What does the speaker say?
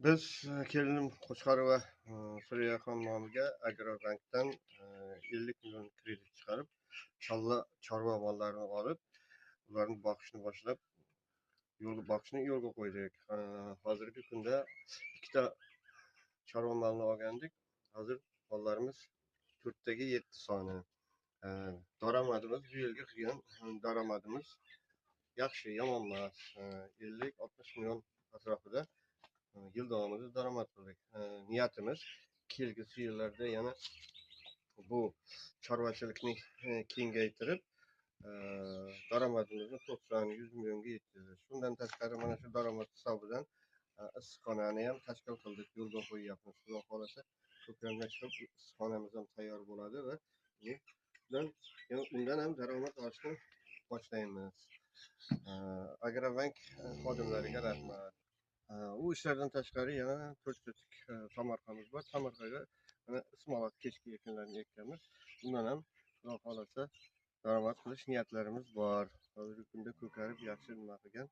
Biz kelinim Qo'chqor va Suryaxon nomiga Agrobankdan 50 million kredit chiqarib, chorva mollarini olib, ularni boqishni yo'lga qo'ydik. Hozirgi kunda ikkita chorva molini olgandik. Hozir mollarimiz 4taga 7 soni. Daromadimiz bu yilga qilgan daromadimiz yaxshi, yomon emas. 50-60 million atrofida yil davomida daromad qildik. Niyatimiz kelgusi yillarda yana bu chorvachilikni kengaytirib, daromadimizni 90-100 millionga yetkazish. Shundan tashqari mana shu daromad hisobidan issiqxonani ham tashkil qildik, yo'lga qo'yyapmiz. Xudo xohlasa, ko'klamga chiqib issiqxonamiz ham tayyor bo'ladi va undan ham daromad olishni boshlaymiz. Agrobank xodimlariga rahmat. U ishlardan tashqari yana 4 sotik tomorqamiz bor. Tomorqaga mana ismaloq kechki ekinlarni ekkanmiz. Bundan ham Xudo xohlasa daromad qilish niyatlarimiz bor. Hozirgi kunda ko'karib yaxshi nima qilgan.